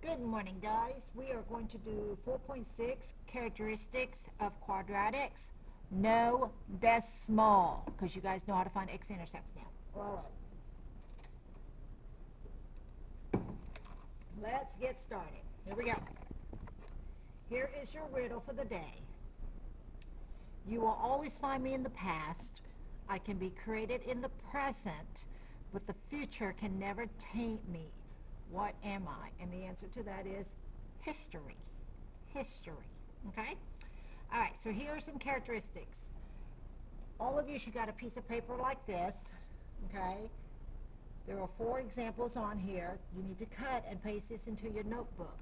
Good morning, guys. We are going to do 4.6 characteristics of quadratics. No decimal, because you guys know how to find x-intercepts now. All right. Let's get started. Here we go. Here is your riddle for the day. You will always find me in the past. I can be created in the present, but the future can never taint me. What am I? And the answer to that is history. History. Okay? All right, so here are some characteristics. All of you should got a piece of paper like this. Okay? There are 4 examples on here. You need to cut and paste this into your notebook.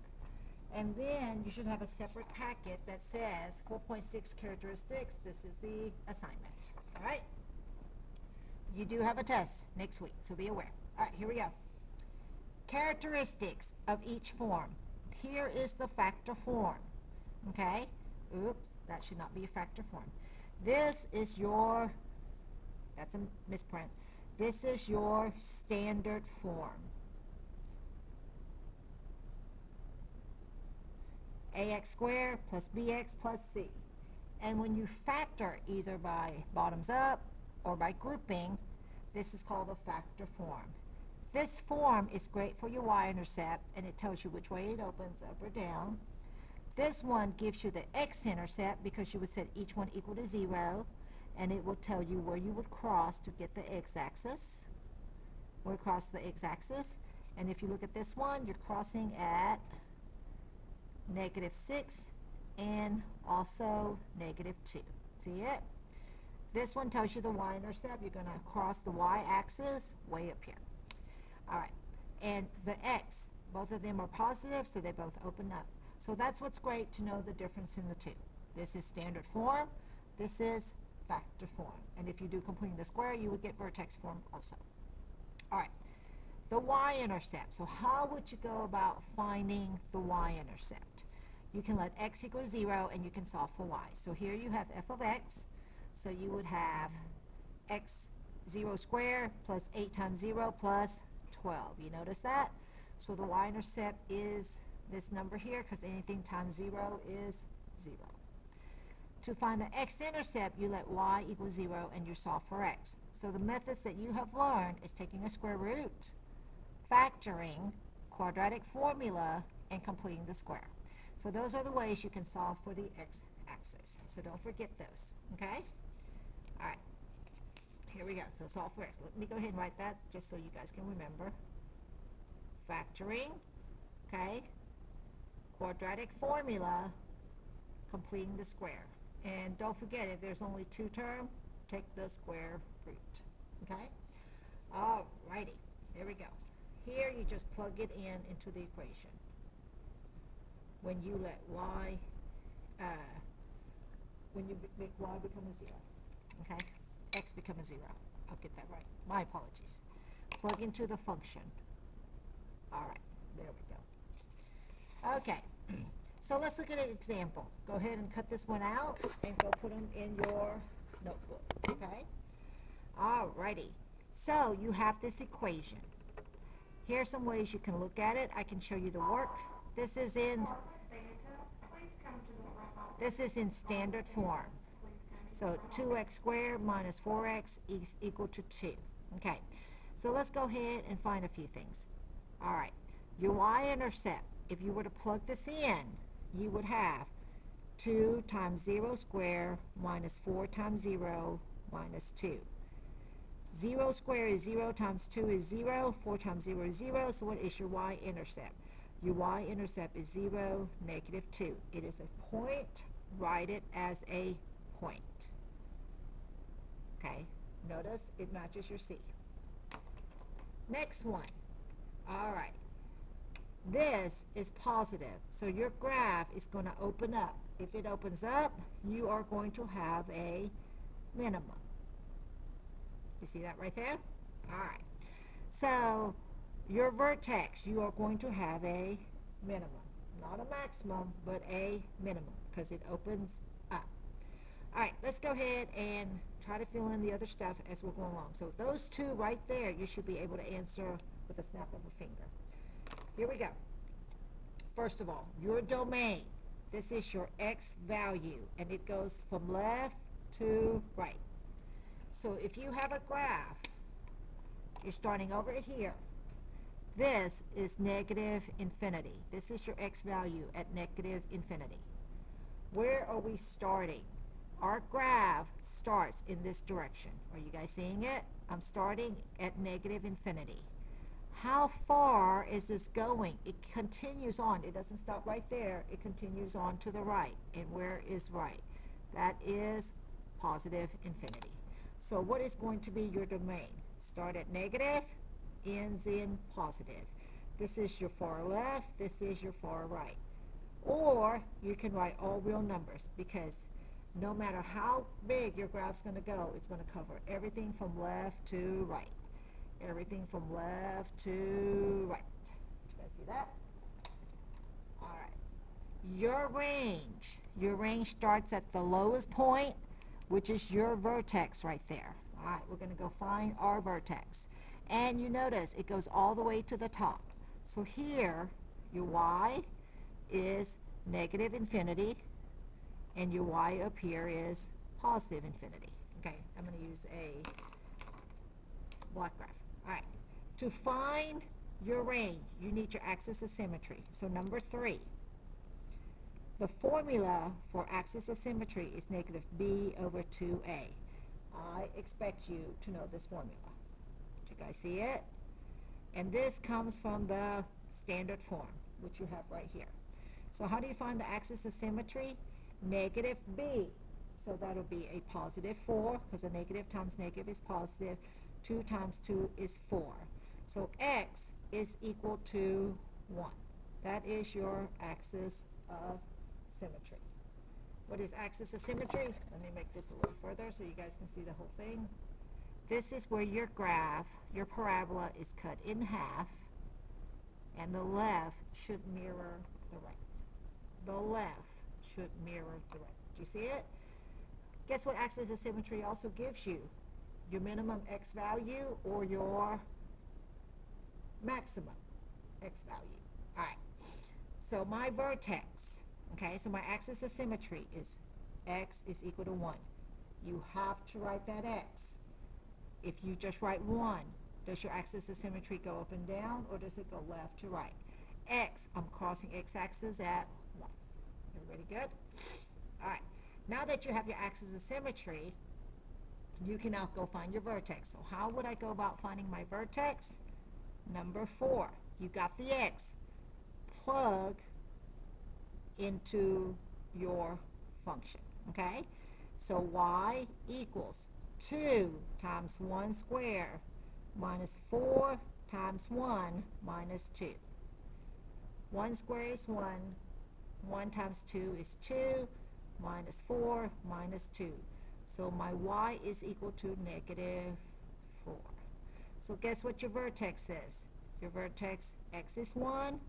And then you should have a separate packet that says 4.6 characteristics. This is the assignment. All right? You do have a test next week, so be aware. All right, here we go. Characteristics of each form. Here is the factor form. Okay? Oops, that should not be a factor form. This is your, that's a misprint. This is your standard form. AX squared plus BX plus C. And when you factor either by bottoms up or by grouping, this is called a factor form. This form is great for your y-intercept, and it tells you which way it opens, up or down. This one gives you the x-intercept because you would set each one equal to 0, and it will tell you where you would cross to get the x-axis. We'll cross the x-axis, and if you look at this one, you're crossing at -6 and also -2. See it? This one tells you the y-intercept. You're going to cross the y-axis way up here. All right, and the x, both of them are positive, so they both open up. So that's what's great to know the difference in the two. This is standard form. This is factor form. And if you do completing the square, you would get vertex form also. All right, the y-intercept. So how would you go about finding the y-intercept? You can let x equal 0, and you can solve for y. So here you have f of x. So you would have x 0 squared plus 8 times 0 plus 12. You notice that? So the y-intercept is this number here because anything times 0 is 0. To find the x-intercept, you let y equal 0 and you solve for x. So the methods that you have learned is taking a square root, factoring, quadratic formula, and completing the square. So those are the ways you can solve for the x-axis. So don't forget those, okay? All right. Here we go. So solve for x. Let me go ahead and write that just so you guys can remember. Factoring, okay? Quadratic formula, completing the square. And don't forget, if there's only 2 terms, take the square root, okay? All righty. There we go. Here you just plug it in into the equation. When you let y, when you make y become a 0, okay? X become a 0. I'll get that right. My apologies. Plug into the function. All right, there we go. Okay, so let's look at an example. Go ahead and cut this one out and go put them in your notebook, okay? All righty. So you have this equation. Here are some ways you can look at it. I can show you the work. This is in standard form. So 2x squared minus 4x is equal to 2. Okay, so let's go ahead and find a few things. All right, your y-intercept, if you were to plug this in, you would have 2 times 0 squared minus 4 times 0 minus 2. 0 squared is 0 times 2 is 0. 4 times 0 is 0. So what is your y-intercept? Your y-intercept is 0, -2. It is a point. Write it as a point. Okay, notice it matches your C. Next one. All right. This is positive, so your graph is going to open up. If it opens up, you are going to have a minimum. You see that right there? All right. So your vertex, you are going to have a minimum. Not a maximum, but a minimum because it opens up. All right, let's go ahead and try to fill in the other stuff as we're going along. So those 2 right there, you should be able to answer with a snap of a finger. Here we go. First of all, your domain. This is your x value, and it goes from left to right. So if you have a graph, you're starting over here. This is negative infinity. This is your x value at negative infinity. Where are we starting? Our graph starts in this direction. Are you guys seeing it? I'm starting at negative infinity. How far is this going? It continues on. It doesn't stop right there. It continues on to the right. And where is right? That is positive infinity. So what is going to be your domain? Start at negative, ends in positive. This is your far left. This is your far right. Or you can write all real numbers, because no matter how big your graph's going to go, it's going to cover everything from left to right. Everything from left to right. Did you guys see that? All right. Your range starts at the lowest point, which is your vertex right there. All right, we're going to go find our vertex. And you notice it goes all the way to the top. So here, your y is negative infinity, and your y up here is positive infinity. Okay, I'm going to use a block graph. All right, to find your range, you need your axis of symmetry. So number 3, the formula for axis of symmetry is negative b over 2a. I expect you to know this formula. Did you guys see it? And this comes from the standard form, which you have right here. So how do you find the axis of symmetry? Negative b. So that'll be a positive 4, because a negative times negative is positive. 2 times 2 is 4. So x is equal to 1. That is your axis of symmetry. What is axis of symmetry? Let me make this a little further so you guys can see the whole thing. This is where your graph, your parabola, is cut in half, and the left should mirror the right. The left should mirror the right. Do you see it? Guess what axis of symmetry also gives you? Your minimum x value or your maximum x value. All right. So my vertex, okay, so my axis of symmetry is x is equal to 1. You have to write that x. If you just write 1, does your axis of symmetry go up and down, or does it go left to right? X, I'm crossing x-axis at 1. Everybody good? All right. Now that you have your axis of symmetry, you can now go find your vertex. So how would I go about finding my vertex? Number 4, you got the x. Plug into your function, okay? So y equals 2 times 1 squared minus 4 times 1 minus 2. 1 squared is 1. 1 times 2 is 2, minus 4 minus 2. So my y is equal to negative 4. So guess what your vertex is? Your vertex, x is 1,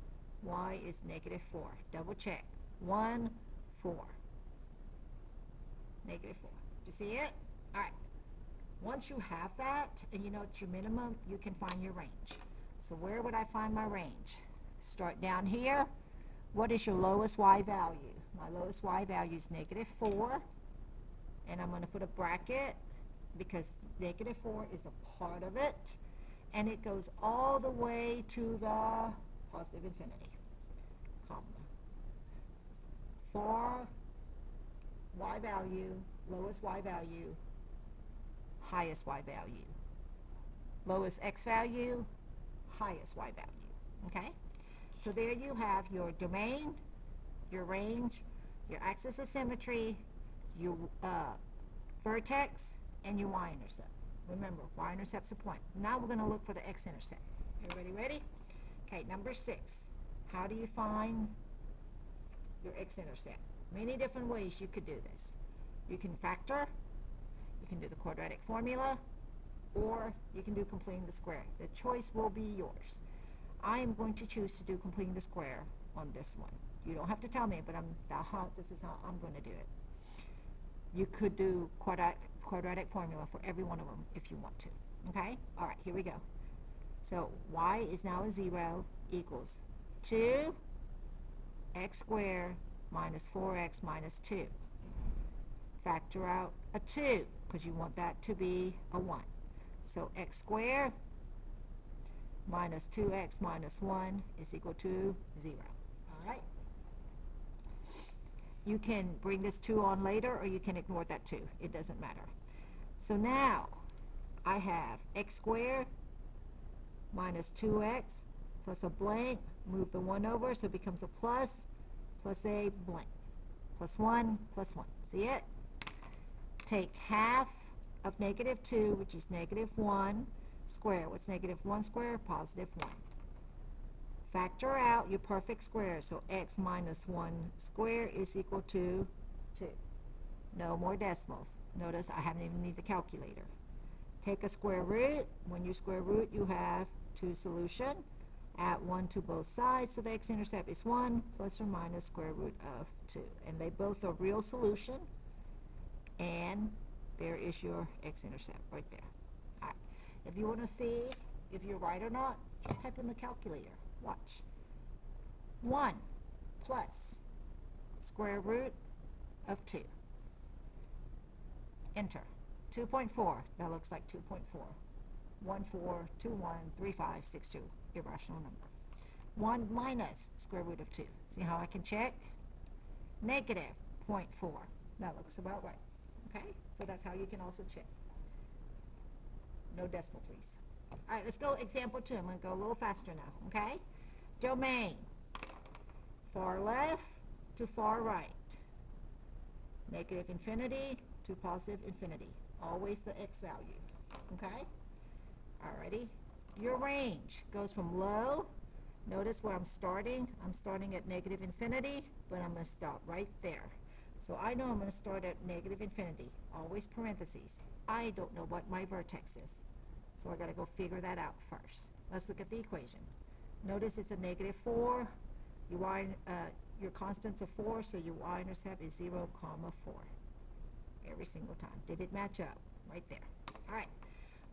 y is negative 4. Double check. 1, 4. Negative 4. Do you see it? All right. Once you have that, and you know it's your minimum, you can find your range. So where would I find my range? Start down here. What is your lowest y value? My lowest y value is negative 4. And I'm going to put a bracket because negative 4 is a part of it. And it goes all the way to the positive infinity, comma. For y value, lowest y value, highest y value. Lowest x value, highest y value, okay? So there you have your domain, your range, your axis of symmetry, your vertex, and your y-intercept. Remember, y-intercept's a point. Now we're going to look for the x-intercept. Everybody ready? Okay, number 6. How do you find your x-intercept? Many different ways you could do this. You can factor, you can do the quadratic formula, or you can do completing the square. The choice will be yours. I am going to choose to do completing the square on this one. You don't have to tell me, but this is how I'm going to do it. You could do quadratic formula for every one of them if you want to. Okay? All right, here we go. So y is now a 0 equals 2 x squared minus 4x minus 2. Factor out a 2 because you want that to be a 1. So x squared minus 2x minus 1 is equal to 0. All right? You can bring this 2 on later, or you can ignore that 2. It doesn't matter. So now I have x squared minus 2x plus a blank. Move the 1 over so it becomes a plus a blank. Plus 1 plus 1. See it? Take half of negative 2, which is negative 1 squared. What's negative 1 squared? Positive 1. Factor out your perfect square. So x minus 1 squared is equal to 2. No more decimals. Notice I haven't even need the calculator. Take a square root. When you square root, you have 2 solution. Add 1 to both sides, so the x-intercept is 1 plus or minus square root of 2. And they both are real solution. And there is your x-intercept right there. All right. If you want to see if you're right or not, just type in the calculator. Watch. 1 plus square root of 2. Enter. 2.4. That looks like 2.4. 14213562. Irrational number. 1 minus square root of 2. See how I can check? Negative 0.4. That looks about right. Okay? So that's how you can also check. No decimal, please. All right, let's go example 2. I'm going to go a little faster now. Okay? Domain. Far left to far right. Negative infinity to positive infinity. Always the x value. Okay? Alrighty. Your range goes from low. Notice where I'm starting. I'm starting at negative infinity, but I'm going to stop right there. So I know I'm going to start at negative infinity. Always parentheses. I don't know what my vertex is. So I got to go figure that out first. Let's look at the equation. Notice it's a negative 4. Your constant's a 4, so your y-intercept is 0, 4. Every single time. Did it match up? Right there. All right.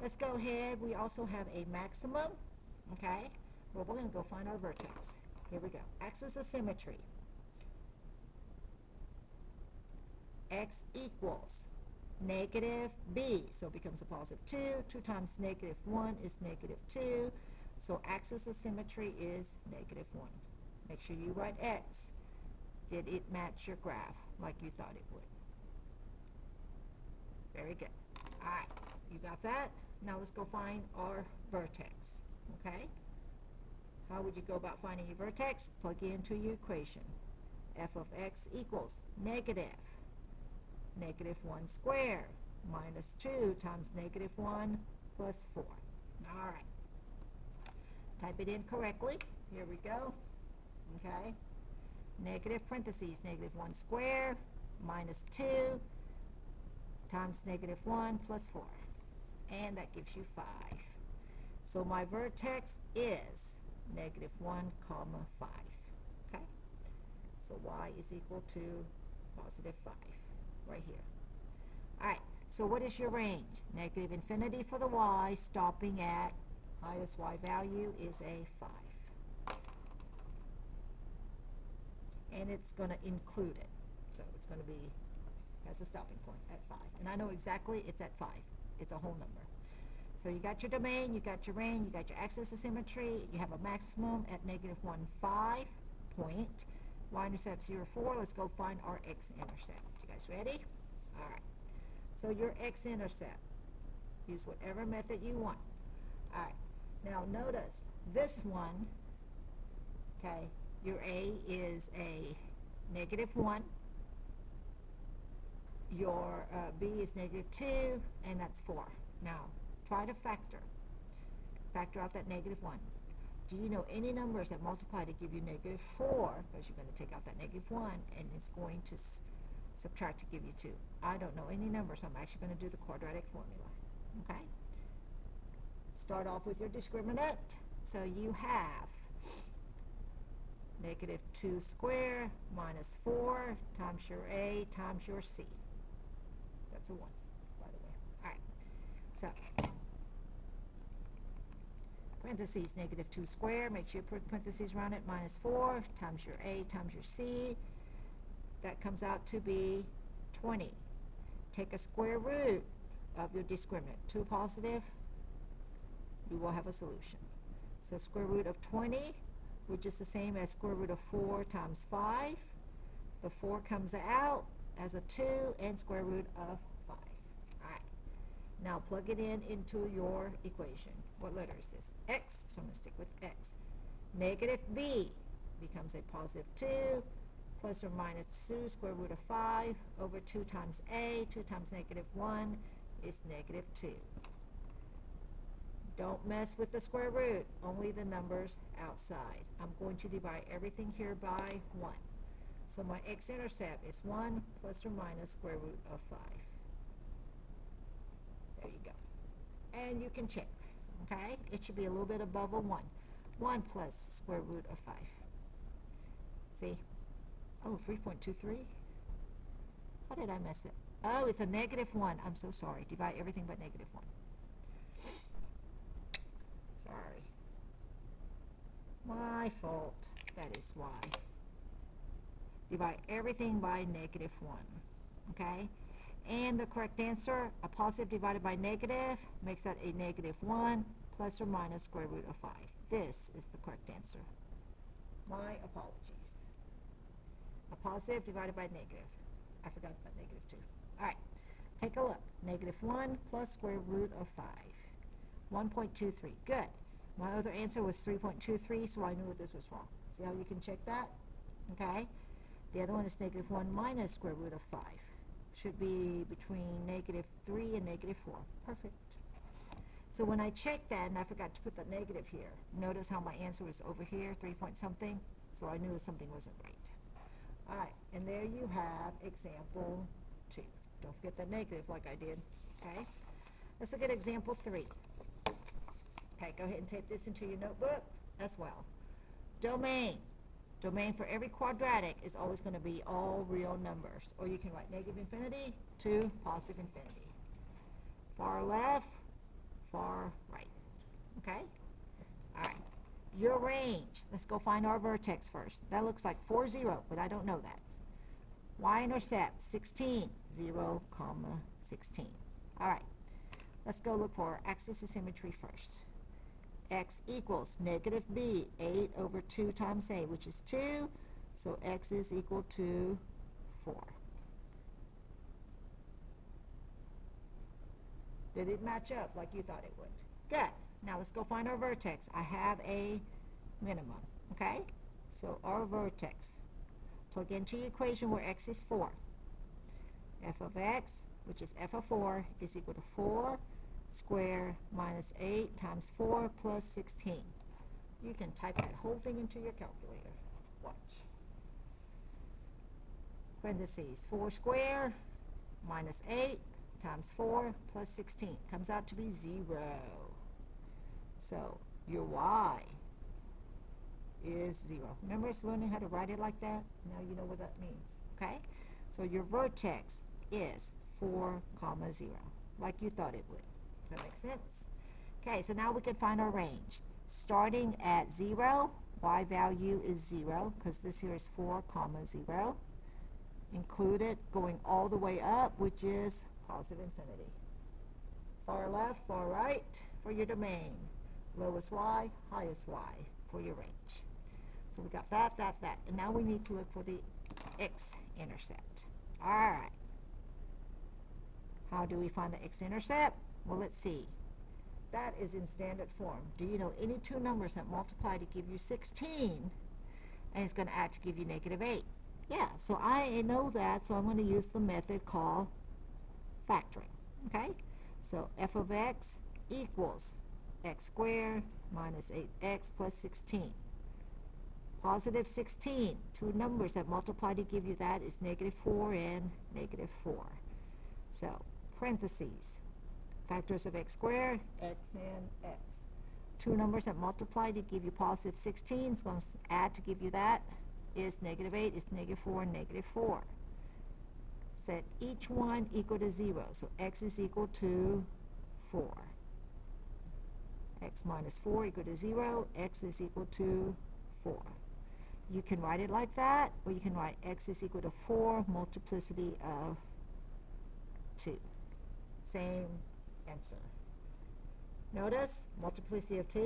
Let's go ahead. We also have a maximum. Okay. Well, we're going to go find our vertex. Here we go. Axis of symmetry. X equals negative b. So it becomes a positive 2. 2 times negative 1 is negative 2. So axis of symmetry is negative 1. Make sure you write x. Did it match your graph like you thought it would? Very good. All right. You got that? Now let's go find our vertex. Okay? How would you go about finding your vertex? Plug it into your equation. F of x equals negative 1 squared minus 2 times negative 1 plus 4. All right. Type it in correctly. Here we go. Okay. Negative parentheses, negative 1 squared minus 2 times negative 1 plus 4. And that gives you 5. So my vertex is negative 1, 5. Okay? So y is equal to positive 5 right here. All right. So what is your range? Negative infinity for the y, stopping at highest y value is a 5. And it's going to include it. So it's going to be, has a stopping point at 5. And I know exactly it's at 5. It's a whole number. So you got your domain, you got your range, you got your axis of symmetry, you have a maximum at negative 1, 5 point. Y-intercept 0, 4. Let's go find our x-intercept. You guys ready? All right. So your x-intercept, use whatever method you want. All right. Now notice this one, okay, your a is a negative 1. Your b is negative 2, and that's 4. Now, try to factor out that negative 1. Do you know any numbers that multiply to give you negative 4? Because you're going to take out that negative 1, and it's going to subtract to give you 2. I don't know any numbers, so I'm actually going to do the quadratic formula. Okay? Start off with your discriminant. So you have negative 2 squared minus 4 times your a times your c. That's a 1, by the way. All right. So parentheses, negative 2 squared, make sure you put parentheses around it, minus 4 times your A times your C. That comes out to be 20. Take a square root of your discriminant. 2 positive, you will have a solution. So square root of 20, which is the same as square root of 4 times 5. The 4 comes out as a 2 and square root of 5. All right. Now plug it in into your equation. What letter is this? X, so I'm going to stick with X. Negative B becomes a positive 2 plus or minus 2 square root of 5 over 2 times A. 2 times negative 1 is negative 2. Don't mess with the square root, only the numbers outside. I'm going to divide everything here by 1. So my x-intercept is 1 plus or minus square root of 5. There you go. And you can check, okay? It should be a little bit above a 1. 1 plus square root of 5. See? Oh, 3.23? How did I mess it? Oh, it's a negative 1. I'm so sorry. Divide everything by negative 1. Sorry. My fault. That is why. Divide everything by negative 1. Okay? And the correct answer, a positive divided by negative, makes that a negative 1 plus or minus square root of 5. This is the correct answer. My apologies. A positive divided by negative. I forgot about negative 2. All right. Take a look. Negative 1 plus square root of 5. 1.23. Good. My other answer was 3.23, so I knew this was wrong. See how you can check that? Okay. The other one is negative 1 minus square root of 5. Should be between negative 3 and negative 4. Perfect. So when I checked that, and I forgot to put the negative here, notice how my answer was over here, 3 point something, so I knew something wasn't right. All right, and there you have example 2. Don't forget that negative like I did, okay? Let's look at example 3. Okay, go ahead and tape this into your notebook as well. Domain. Domain for every quadratic is always going to be all real numbers. Or you can write negative infinity to positive infinity. Far left, far right. Okay? All right. Your range. Let's go find our vertex first. That looks like 4, 0, but I don't know that. Y-intercept, 16, 0, comma, 16. All right. Let's go look for our axis of symmetry first. X equals negative b, 8 over 2 times a, which is 2. So x is equal to 4. Did it match up like you thought it would? Good. Now let's go find our vertex. I have a minimum, okay? So our vertex. Plug into your equation where x is 4. F of x, which is f of 4, is equal to 4 squared minus 8 times 4 plus 16. You can type that whole thing into your calculator. Watch. Parentheses, 4 squared minus 8 times 4 plus 16 comes out to be 0. So your y is 0. Remember us learning how to write it like that? Now you know what that means, okay? So your vertex is 4, 0, like you thought it would. Does that make sense? Okay, so now we can find our range. Starting at 0, y value is 0, because this here is 4, 0. Included going all the way up, which is positive infinity. Far left, far right for your domain. Lowest y, highest y for your range. So we got that. And now we need to look for the x-intercept. All right. How do we find the x-intercept? Well, let's see. That is in standard form. Do you know any two numbers that multiply to give you 16 and it's going to add to give you negative 8? Yeah, so I know that, so I'm going to use the method called factoring. Okay? So f of x equals x squared minus 8x plus 16. Positive 16, two numbers that multiply to give you that is negative 4 and negative 4. So, parentheses. Factors of x squared, x and x. Two numbers that multiply to give you positive 16 is going to add to give you that is negative 8, is negative 4, and negative 4. Set each one equal to 0. So x is equal to 4. x minus 4 equal to 0, x is equal to 4. You can write it like that, or you can write x is equal to 4 multiplicity of 2. Same answer. Notice, multiplicity of 2,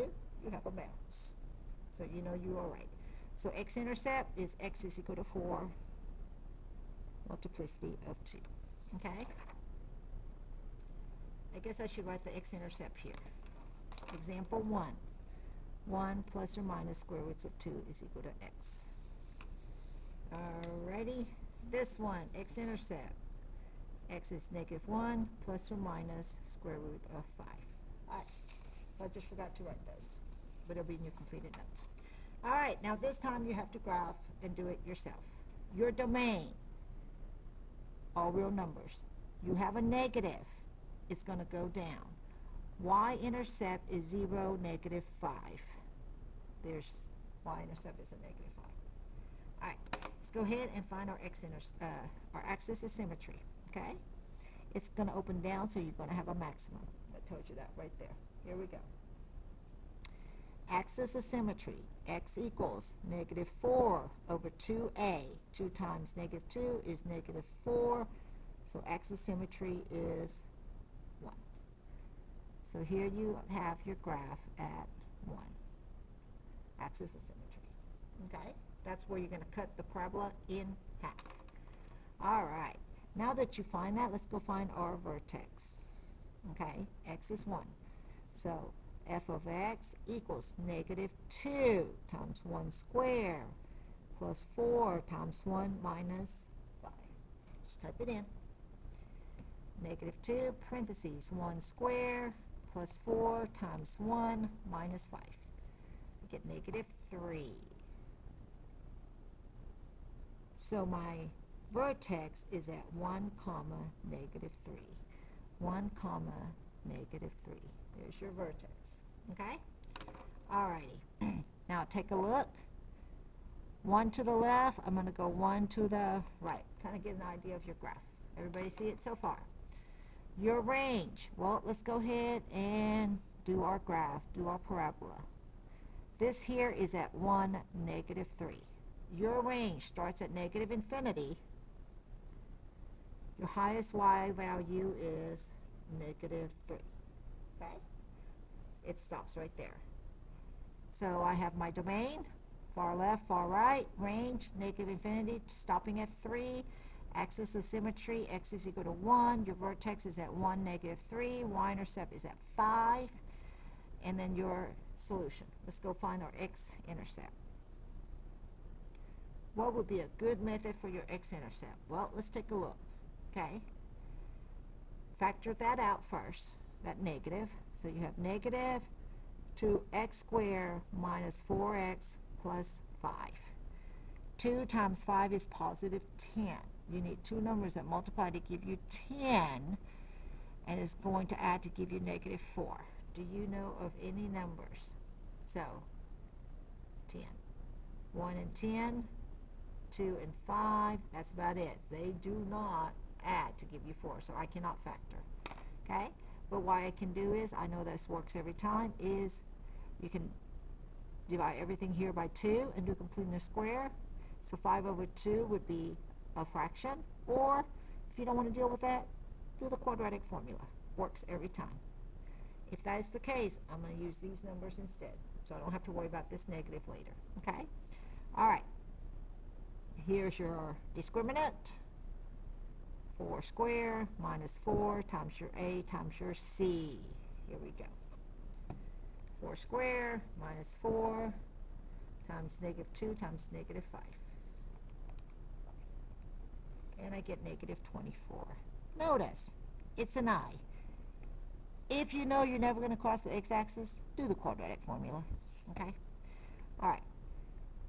you have a balance. So you know you are right. So x-intercept is x is equal to 4 multiplicity of 2. Okay? I guess I should write the x-intercept here. Example 1. 1 plus or minus square roots of 2 is equal to x. Alrighty, this one, x-intercept. X is negative 1 plus or minus square root of 5. Alright, so I just forgot to write those, but it'll be in your completed notes. Alright, now this time you have to graph and do it yourself. Your domain, all real numbers. You have a negative, it's going to go down. Y-intercept is 0, negative 5. There's y-intercept is a negative 5. All right, let's go ahead and find our our axis of symmetry. Okay, it's going to open down, so you're going to have a maximum. I told you that right there. Here we go. Axis of symmetry, x equals negative 4 over 2a. 2 times negative 2 is negative 4. So axis of symmetry is 1. So here you have your graph at 1. Axis of symmetry. Okay? That's where you're going to cut the parabola in half. All right. Now that you find that, let's go find our vertex. Okay? X is 1. So f of x equals negative 2 times 1 squared plus 4 times 1 minus 5. Just type it in. Negative 2 parentheses 1 squared plus 4 times 1 minus 5. We get negative 3. So my vertex is at 1 comma negative 3. 1 comma negative 3. There's your vertex. Okay? Alrighty. Now take a look. 1 to the left. I'm going to go 1 to the right. Kind of get an idea of your graph. Everybody see it so far? Your range. Well, let's go ahead and do our graph, do our parabola. This here is at 1, negative 3. Your range starts at negative infinity. Your highest y value is negative 3. Okay? It stops right there. So I have my domain, far left, far right, range, negative infinity, stopping at 3. Axis of symmetry, x is equal to 1. Your vertex is at 1, negative 3. Y-intercept is at 5. And then your solution. Let's go find our x-intercept. What would be a good method for your x-intercept? Well, let's take a look. Okay. Factor that out first, that negative. So you have negative 2x squared minus 4x plus 5. 2 times 5 is positive 10. You need two numbers that multiply to give you 10, and it's going to add to give you negative 4. Do you know of any numbers? So, 10. 1 and 10, 2 and 5, that's about it. They do not add to give you 4, so I cannot factor. Okay? But what I can do is, I know this works every time, is you can divide everything here by 2 and do completing a square. So 5 over 2 would be a fraction, or if you don't want to deal with that, do the quadratic formula. Works every time. If that is the case, I'm going to use these numbers instead, so I don't have to worry about this negative later. Okay? All right. Here's your discriminant. 4 squared minus 4 times your a times your c. Here we go. 4 squared minus 4 times negative 2 times negative 5. And I get negative 24. Notice, it's an I. If you know you're never going to cross the x-axis, do the quadratic formula. Okay? All right.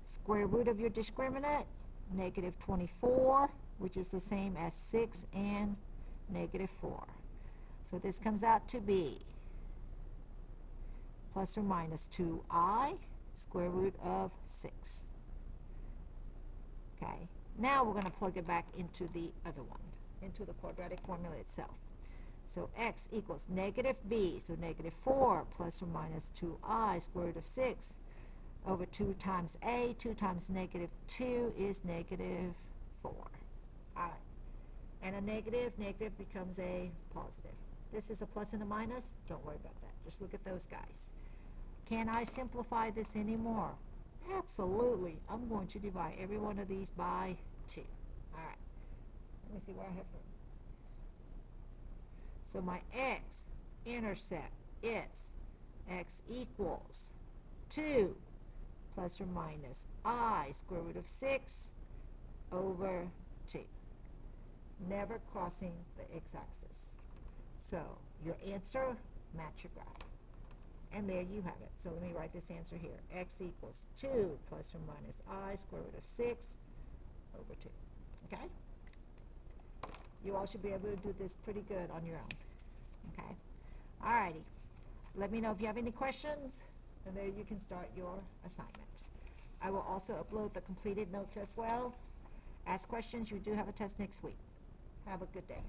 Square root of your discriminant, negative 24, which is the same as 6 and negative 4. So this comes out to be plus or minus 2i, square root of 6. Okay? Now we're going to plug it back into the other one, into the quadratic formula itself. So x equals negative b, so negative 4 plus or minus 2I square root of 6 over 2 times a. 2 times negative 2 is negative 4. All right. And a negative becomes a positive. This is a plus and a minus. Don't worry about that. Just look at those guys. Can I simplify this anymore? Absolutely. I'm going to divide every one of these by 2. All right. Let me see where I have room. So my x-intercept is x equals 2 plus or minus I square root of 6 over 2. Never crossing the x-axis. So your answer, match your graph. And there you have it. So let me write this answer here. X equals 2 plus or minus I square root of 6 over 2. Okay? You all should be able to do this pretty good on your own. Okay? Alrighty. Let me know if you have any questions, and there you can start your assignment. I will also upload the completed notes as well. Ask questions. You do have a test next week. Have a good day.